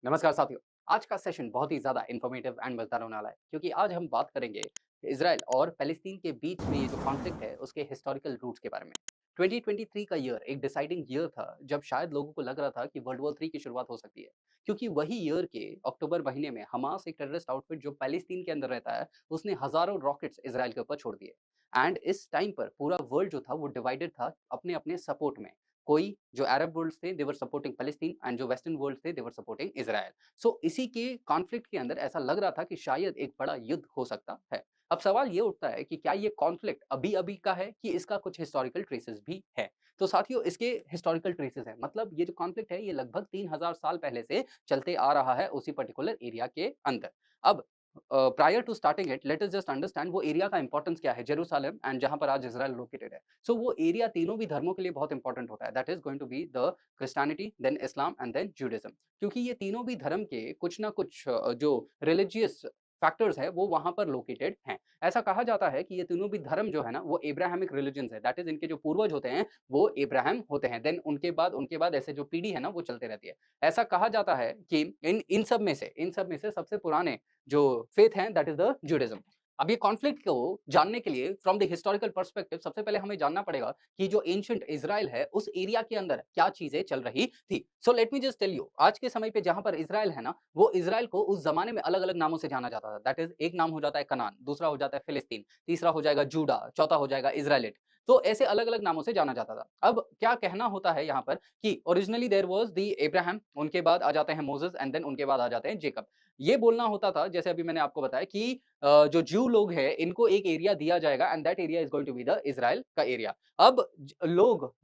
नमस्कार साथियों। आज का सेशन बहुत ही ज़्यादा इन्फॉर्मेटिव एंड मज़ेदार होने वाला है क्योंकि आज हम बात करेंगे इज़राइल और फ़लस्तीन के बीच में ये जो कॉन्फ्लिक्ट है उसके हिस्टोरिकल रूट्स के बारे में। 2023 का ईयर एक डिसाइडिंग ईयर था जब शायद लोगों को लग रहा था कि वर्ल्ड वॉर 3 की शुरुआत हो सकती है। क्योंकि वही ईयर के अक्टूबर महीने में हमास एक टेररिस्ट आउटफिट जो फ़लस्तीन के अंदर रहता है, उसने हज़ारों रॉकेट्स इज़राइल के ऊपर छोड़ दिए। एंड इस टाइम पर पूरा वर्ल्ड जो था वो डिवाइडेड था अपने-अपने सपोर्ट में। कोई जो अरब वर्ल्ड्स थे दे वर सपोर्टिंग फ़लस्तीन एंड जो वेस्टर्न वर्ल्ड थे दे वर सपोर्टिंग इज़राइल। सो इसी के कॉन्फ्लिक्ट के अंदर ऐसा लग रहा था कि शायद एक बड़ा युद्ध हो सकता है। अब सवाल ये उठता है कि क्या ये कॉन्फ्लिक्ट अभी-अभी का है कि इसका कुछ हिस्टोरिकल ट्रेसेस भी है? तो साथियों इसके हिस्टोरिकल ट्रेसेस हैं मतलब ये जो कॉन्फ्लिक्ट है ये लगभग 3000 साल पहले से चलते आ रहा है उसी पर्टिकुलर एरिया के अंदर। अब prior to starting it let us just understand वो एरिया का इंपॉर्टेंस क्या है जेरूशलेम एंड जहाँ पर आज इज़राइल लोकेटेड है। सो वो एरिया तीनों भी धर्मों के लिए बहुत इंपॉर्टेंट होता है। That is going to be the Christianity, then Islam and then Judaism. क्योंकि ये तीनों भी धर्म के कुछ ना कुछ जो रिलिजियस फैक्टर्स है वो वहाँ पर लोकेटेड हैं। ऐसा कहा जाता है कि ये तीनों भी धर्म जो है ना वो अब्राहमिक रिलिजन्स है। दैट इज़ इनके जो पूर्वज होते हैं वो अब्राहम होते हैं। देन उनके बाद ऐसे जो पीढ़ी है ना वो चलते रहती है। ऐसा कहा जाता है कि इन इन सब में से सबसे पुराने जो फेथ हैं दैट इज़ द जुडाइज़्म। अब ये कॉन्फ्लिक्ट को जानने के लिए फ्रॉम द हिस्टोरिकल पर्सपेक्टिव सबसे पहले हमें जानना पड़ेगा कि जो एंशिएंट इज़राइल है, उस एरिया के अंदर क्या चीज़ें चल रही थी। So let me just tell you आज के समय पे जहाँ पर इज़राइल है ना, वो इज़राइल को उस ज़माने में अलग-अलग नामों से जाना जाता था। दैट इज़ एक नाम हो जाता है कनान, दूसरा हो जाता है फिलिस्तीन, तीसरा हो जाएगा जूडा, चौथा हो जाएगा इज़राइलिट। तो ऐसे अलग-अलग नामों से जाना जाता था। अब क्या कहना होता है यहाँ पर कि originally there was the Abraham, उनके बाद आ जाते हैं मोसेस एंड देन उनके बाद आ जाते हैं जेकब। ये बोलना होता था जैसे अभी मैंने आपको बताया कि जो ज्यू लोग हैं इनको एक एरिया दिया जाएगा and that area is going to be the Israel का एरिया। अब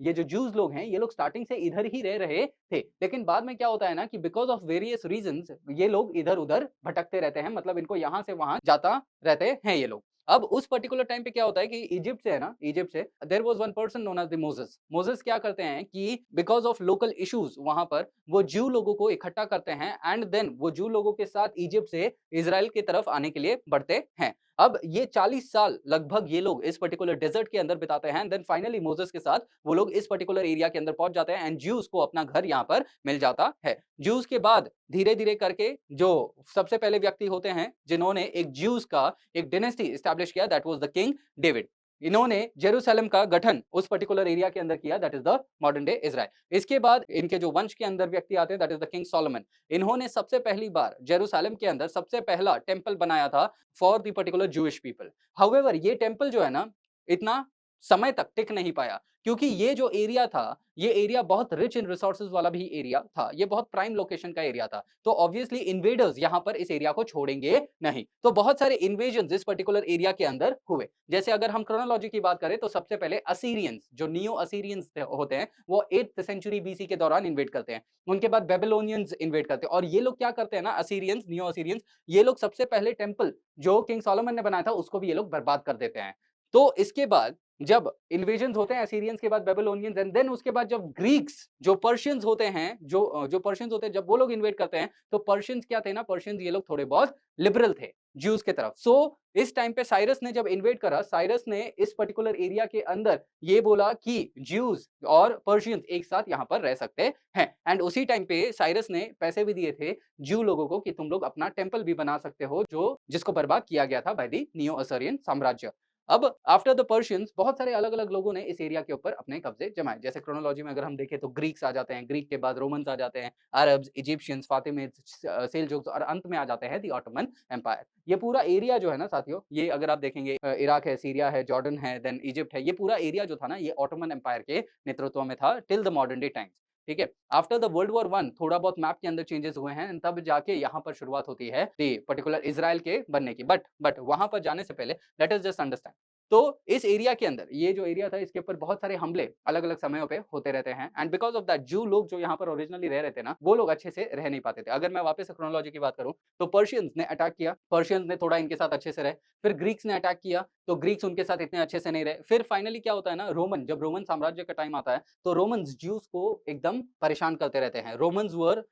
ये जो ज्यूज लोग हैं ये लोग स्टार्टिंग से इधर ही रह रहे थे लेकिन बाद में क्या होता है ना कि बिकॉज ऑफ वेरियस रीजंस ये लोग इधर उधर भटकते रहते हैं मतलब इनको यहाँ से वहां जाता रहते हैं ये लोग। अब उस पर्टिकुलर टाइम पे क्या होता है कि इजिप्ट से है ना इजिप्ट से there was one person known as the Moses. Moses क्या करते हैं कि बिकॉज ऑफ लोकल इश्यूज वहां पर वो ज्यू लोगों को इकट्ठा करते हैं एंड देन वो ज्यू लोगों के साथ इजिप्ट से इजराइल की तरफ आने के लिए बढ़ते हैं। अब ये 40 साल लगभग ये लोग इस पर्टिकुलर डेजर्ट के अंदर बिताते हैं देन फाइनली मोसेस के साथ वो लोग इस पर्टिकुलर एरिया के अंदर पहुंच जाते हैं एंड ज्यूज को अपना घर यहाँ पर मिल जाता है। ज्यूज के बाद धीरे-धीरे करके जो सबसे पहले व्यक्ति होते हैं जिन्होंने एक ज्यूज का एक डायनेस्टी एस्टैब्लिश किया that was the king David. इन्होंने जेरूशलेम का गठन उस पर्टिकुलर एरिया के अंदर किया that is the modern day Israel. इसके बाद इनके जो वंश के अंदर व्यक्ति आते हैं that is the king Solomon. इन्होंने सबसे पहली बार जेरूशलेम के अंदर सबसे पहला टेंपल बनाया था for the particular Jewish people. However ये टेंपल जो है ना इतना समय तक टिक नहीं पाया क्योंकि ये जो एरिया था ये एरिया बहुत रिच इन रिसोर्सेज वाला भी एरिया था। ये बहुत प्राइम लोकेशन का एरिया था। तो ऑब्वियसली इन्वेडर्स यहाँ पर इस एरिया को छोड़ेंगे नहीं। तो बहुत सारे इन्वेजन इस पर्टिकुलर एरिया के अंदर हुए। जैसे अगर हम क्रोनोलॉजी की बात करें तो सबसे पहले असीरियंस जो नियो असीरियंस होते हैं वो 8th सेंचुरी बीसी के दौरान इन्वेड करते हैं। उनके बाद बेबीलोनियंस इन्वेड करते हैं और ये लोग क्या करते हैं ना असीरियंस नियो असीरियंस ये लोग सबसे पहले टेंपल जो किंग सोलोमन ने बनाया था उसको भी ये लोग बर्बाद कर देते हैं। तो इसके बाद जब इन्वेजन्स होते हैं असीरियंस के बाद बेबीलोनियंस एंड देन उसके बाद जब ग्रीक्स जो पर्शियंस होते हैं जो पर्शियंस होते हैं जब वो लोग इन्वेड करते हैं तो पर्शियंस क्या थे ना पर्शियंस ये लोग थोड़े बहुत लिबरल थे ज्यूज के तरफ। सो इस टाइम पे साइरस ने जब इन्वेड करा साइरस ने इस पर्टिकुलर एरिया के अंदर ये बोला कि ज्यूज और पर्शियंस एक साथ यहाँ पर रह सकते हैं एंड उसी टाइम पे साइरस ने पैसे भी दिए थे ज्यू लोगों को कि तुम लोग अपना टेंपल भी बना सकते हो जो जिसको बर्बाद किया गया था बाय द नियो असरियन साम्राज्य। अब आफ्टर द पर्शियंस बहुत सारे अलग-अलग लोगों ने इस एरिया के ऊपर अपने कब्जे जमाए। जैसे क्रोनोलॉजी में अगर हम देखें तो ग्रीक्स आ जाते हैं, ग्रीक के बाद रोमन्स आ जाते हैं, अरब्स, इजिप्शियंस, फातिमिड्स, सेल्जुक्स और अंत में आ जाते हैं द ऑटोमन एम्पायर। ये पूरा एरिया जो है ना साथियों, ये अगर आप देखेंगे इराक है, सीरिया है, जॉर्डन है, देन इजिप्ट है, ये पूरा एरिया जो था ना ये ऑटोमन एम्पायर के नेतृत्व में था till the modern day times. ठीक है? आफ्टर द वर्ल्ड वॉर 1 थोड़ा बहुत मैप के अंदर चेंजेस हुए हैं एंड तब जाके यहाँ पर शुरुआत होती है द पर्टिकुलर इज़राइल के बनने की। बट वहाँ पर जाने से पहले लेट अस जस्ट अंडरस्टैंड तो इस एरिया के अंदर ये जो एरिया था इसके ऊपर बहुत सारे हमले अलग-अलग समयों पे होते रहते हैं एंड बिकॉज़ ऑफ दैट ज्यू लोग जो यहाँ पर ओरिजिनली रह रहे थे ना, वो लोग अच्छे से रह नहीं पाते थे। अगर मैं वापस से क्रोनोलॉजी की बात करूँ, तो पर्शियंस ने अटैक किया, पर्शियंस ने थोड़ा इनके साथ अच्छे से रहे, फिर ग्रीक्स ने अटैक किया, तो ग्रीक्स उनके साथ इतने अच्छे से नहीं रहे। फिर फाइनली क्या होता है ना जब रोमन साम्राज्य का टाइम आता है, तो रोमन्स ज्यूस को एकदम परेशान करते रहते हैं। रोमन्स वर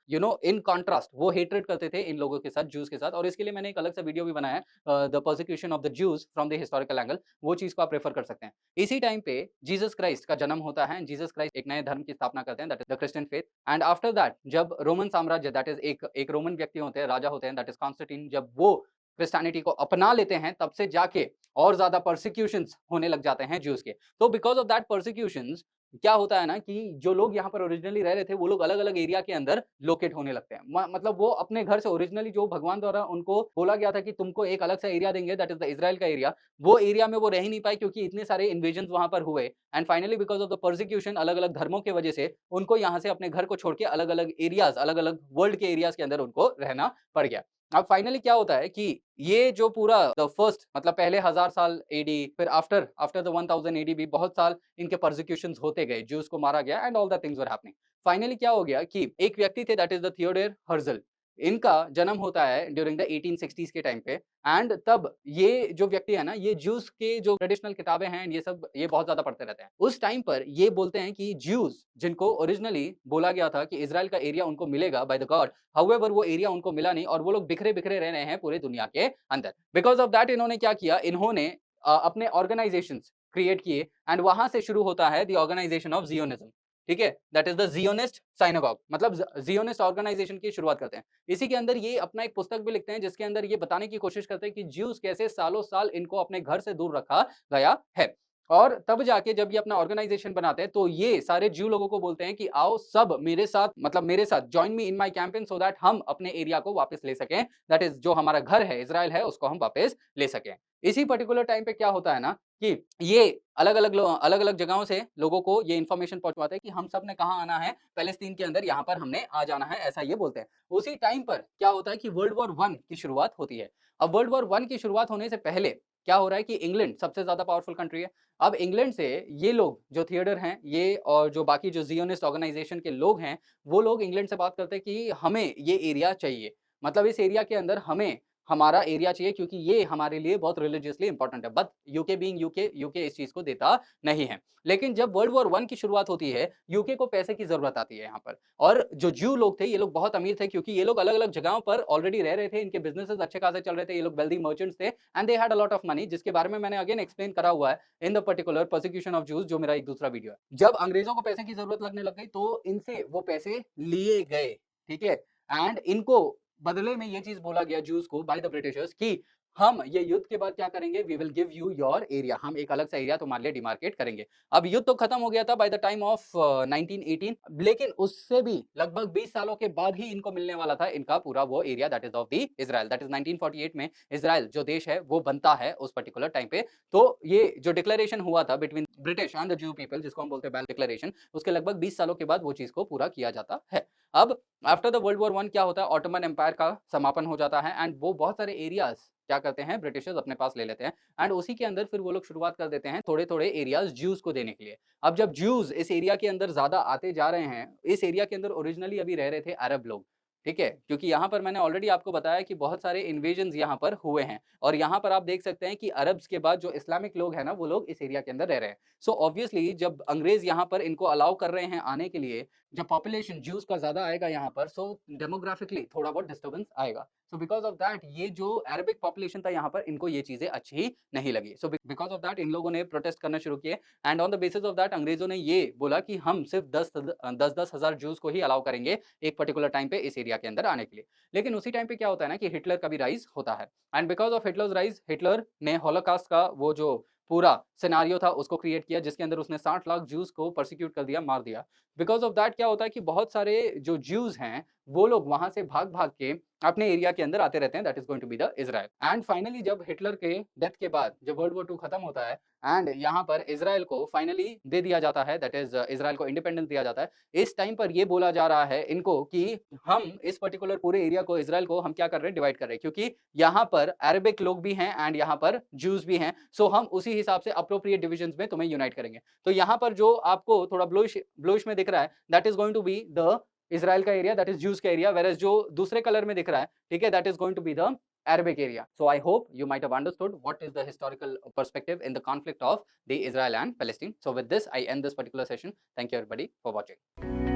इन कॉन्ट्रास्ट वो हेट्रेड करते थे इन लोगों के साथ, ज्यूस के साथ और इसके लिए मैंने एक अलग सा वीडियो भी बनाया है the persecution of the juice from the historical angle. वो चीज़ को आप प्रेफ़र कर सकते हैं। इसी टाइम पे जीसस क्राइस्ट का जन्म होता है एंड जीसस क्राइस्ट एक नए धर्म की स्थापना करते हैं that is the Christian faith and after that जब रोमन साम्राज्य दैट इज़ एक रोमन व्यक्ति होते हैं, राजा होते हैं दैट इज़ कॉन्स्टेंटाइन जब वो क्रिश्चियनिटी को अपना लेते हैं तब से जाके और ज़्यादा पर्सिक्यूशंस होने लग जाते हैं ज्यूज़ के। तो बिकॉज़ ऑफ दैट पर्सिक्यूशंस क्या होता है ना कि जो लोग यहाँ पर ओरिजिनली रह रहे थे, वो लोग अलग-अलग एरिया के अंदर लोकेट होने लगते हैं। म मतलब वो अपने घर से ओरिजिनली जो भगवान द्वारा उनको बोला गया था कि तुमको एक अलग सा एरिया देंगे दैट इज़ द इज़राइल का एरिया, वो एरिया में वो रह ही नहीं पाए क्योंकि इतने सारे इन्वेजन्स वहाँ पर हुए and finally because of the persecution अलग-अलग धर्मों की वजह से उनको यहाँ से अपने घर को छोड़ के अलग-अलग एरियाज़, अलग-अलग वर्ल्ड के एरियाज़ के अंदर उनको रहना पड़ गया। अब फाइनली क्या होता है कि ये जो पूरा द फर्स्ट मतलब पहले 1000 साल एडी फिर आफ्टर आफ्टर द 1000 एडी भी बहुत साल इनके परसिक्यूशंस होते गए, ज्यूस को मारा गया and all the things were happening. Finally क्या हो गया कि एक व्यक्ति थे that is the Theodore Herzl. इनका जन्म होता है ड्यूरिंग द 1860s के टाइम पे एंड तब ये जो व्यक्ति है ना, ये ज्यूस के जो ट्रेडिशनल किताबें हैं ये सब ये बहुत ज़्यादा पढ़ते रहते हैं। उस टाइम पर ये बोलते हैं कि ज्यूस जिनको ओरिजिनली बोला गया था कि इज़राइल का एरिया उनको मिलेगा बाय द गॉड, हाउएवर वो एरिया उनको मिला नहीं और वो लोग बिखरे-बिखरे रह रहे हैं पूरे दुनिया के अंदर। बिकॉज़ ऑफ दैट इन्होंने क्या किया, इन्होंने अपने ऑर्गनाइज़ेशंस क्रिएट किए एंड वहाँ से शुरू होता है द ऑर्गनाइज़ेशन ऑफ ज़ियोनिज़्म, ठीक है? That is the Zionist synagogue मतलब ज़ियोनिस्ट ऑर्गनाइज़ेशन की शुरुआत करते हैं। इसी के अंदर ये अपना एक पुस्तक भी लिखते हैं जिसके अंदर ये बताने की कोशिश करते हैं कि ज्यूस कैसे सालों-साल इनको अपने घर से दूर रखा गया है। और तब जाके जब ये अपना ऑर्गनाइज़ेशन बनाते हैं, तो ये सारे ज्यू लोगों को बोलते हैं कि आओ सब मेरे साथ मतलब मेरे साथ join me in my campaign so that हम अपने एरिया को वापस ले सकें। दैट इज़ जो हमारा घर है, इज़राइल है, उसको हम वापस ले सकें। इसी पर्टिकुलर टाइम पे क्या होता है ना कि ये अलग-अलग जगहों से लोगों को ये इन्फॉर्मेशन पहुँचवाते हैं कि हम सब ने कहाँ आना है, पैलेस्टीन के अंदर यहाँ पर हमने आ जाना है, ऐसा ये बोलते हैं। उसी टाइम पर क्या होता है कि वर्ल्ड वॉर 1 की शुरुआत होती है। अब वर्ल्ड वॉर 1 की शुरुआत होने से पहले क्या हो रहा है कि इंग्लैंड सबसे ज़्यादा पावरफुल कंट्री है। अब इंग्लैंड से ये लोग जो थिएटर हैं, ये और जो बाकी जो ज़ियोनिस्ट ऑर्गनाइज़ेशन के लोग हैं, वो लोग इंग्लैंड से बात करते हैं कि हमें ये एरिया चाहिए। मतलब इस एरिया के अंदर हमें हमारा एरिया चाहिए क्योंकि ये हमारे लिए बहुत रिलिजियसली इम्पोर्टेंट है। But UK being UK, UK इस चीज़ को देता नहीं है। लेकिन जब वर्ल्ड वॉर 1 की शुरुआत होती है, यूके को पैसे की ज़रूरत आती है यहाँ पर और जो ज्यू लोग थे, ये लोग बहुत अमीर थे क्योंकि ये लोग अलग-अलग जगहों पर ऑलरेडी रह रहे थे, इनके बिज़नेसेस अच्छे खासे चल रहे थे, ये लोग वेल्दी मर्चेंट्स थे and they had a lot of money जिसके बारे में मैंने अगेन एक्सप्लेन करा हुआ है in the particular persecution of Jews जो मेरा एक दूसरा वीडियो है। जब अंग्रेज़ों को पैसे की ज़रूरत लगने लग गई तो इनसे वो पैसे लिए गए, ठीक है? एंड इनको बदले में ये चीज़ बोला गया ज्यूज़ को बाय द ब्रिटिशर्स कि हम ये युद्ध के बाद क्या करेंगे, we will give you your area, हम एक अलग सा एरिया तुम्हारे लिए डिमार्केट करेंगे। अब युद्ध तो खत्म हो गया था बाय द टाइम ऑफ 1918 लेकिन उससे भी लगभग 20 सालों के बाद ही इनको मिलने वाला था इनका पूरा वो area that is of the Israel that is 1948 में इज़राइल जो देश है वो बनता है उस पर्टिकुलर टाइम पे। तो ये जो डिक्लेरेशन हुआ था बिटवीन ब्रिटिश एंड द ज्यू पीपल जिसको हम बोलते हैं बेल डिक्लेरेशन, उसके लगभग 20 सालों के बाद वो चीज़ को पूरा किया जाता है। अब आफ्टर द वर्ल्ड वॉर 1 क्या होता है, ऑटोमन एम्पायर का समापन हो जाता है एंड वो बहुत सारे एरियाज़ क्या करते हैं ब्रिटिशर्स अपने पास ले लेते हैं एंड उसी के अंदर फिर वो लोग शुरुआत कर देते हैं थोड़े-थोड़े एरियाज़ ज्यूज़ को देने के लिए। अब जब ज्यूज़ इस एरिया के अंदर ज़्यादा आते जा रहे हैं, इस एरिया के अंदर ओरिजिनली अभी रह रहे थे अरब लोग, ठीक है? क्योंकि यहाँ पर मैंने ऑलरेडी आपको बताया कि बहुत सारे इन्वेजन्स यहाँ पर हुए हैं और यहाँ पर आप देख सकते हैं कि अरब्स के बाद जो इस्लामिक लोग हैं ना, वो लोग इस एरिया के अंदर रह रहे हैं। सो ऑब्वियसली जब अंग्रेज़ यहाँ पर इनको अलाउ कर रहे हैं आने के लिए, जब पॉपुलेशन ज्यूज़ का ज़्यादा आएगा यहाँ पर सो डेमोग्राफिकली थोड़ा बहुत डिस्टर्बेंस आएगा। सो बिकॉज़ ऑफ दैट ये जो अरेबिक पॉपुलेशन था यहाँ पर इनको ये चीज़ें अच्छी नहीं लगी। So because of that in लोगों ने प्रोटेस्ट करना शुरू किए and on the basis of that अंग्रेज़ों ने ये बोला कि हम सिर्फ़ 10-10 हज़ार ज्यूज़ को ही अलाउ करेंगे एक पर्टिकुलर टाइम पे इस एरिया के अंदर आने के लिए। लेकिन उसी टाइम पे क्या होता है ना कि हिटलर का भी राइज़ होता है and because of Hitler's rise Hitler ने होलोकॉस्ट का वो जो पूरा सिनेरियो था उसको क्रिएट किया जिसके अंदर उसने 60 लाख ज्यूज़ को पर्सिक्यूट कर दिया, मार दिया। बिकॉज़ ऑफ दैट क्या होता है कि बहुत सारे जो ज्यूज़ हैं, वो लोग वहाँ से भाग-भाग के अपने एरिया के अंदर आते रहते हैं that is going to be the Israel. And finally जब हिटलर के डेथ के बाद जब वर्ल्ड वॉर 2 खत्म होता है एंड यहाँ पर इज़राइल को फाइनली दे दिया जाता है दैट इज़ इज़राइल को इंडिपेंडेंस दिया जाता है। इस टाइम पर ये बोला जा रहा है इनको कि हम इस पर्टिकुलर पूरे एरिया को इज़राइल को हम क्या कर रहे हैं डिवाइड कर रहे हैं क्योंकि यहाँ पर अरेबिक लोग भी हैं एंड यहाँ पर ज्यूज़ भी हैं। सो हम उसी हिसाब से एप्रोप्रिएट डिविजन्स में तुम्हें यूनाइट करेंगे। तो यहाँ पर जो आपको थोड़ा ब्लूइश में दिख रहा है that is going to be the Israel का एरिया दैट इज़ ज्यूज़ का एरिया व्हेreas जो दूसरे कलर में दिख रहा है, ठीक है, that is going to be the Arabic area. So I hope you might have understood what is the historical perspective in the conflict of the Israel and Palestine. So with this, I end this particular session. Thank you everybody for watching.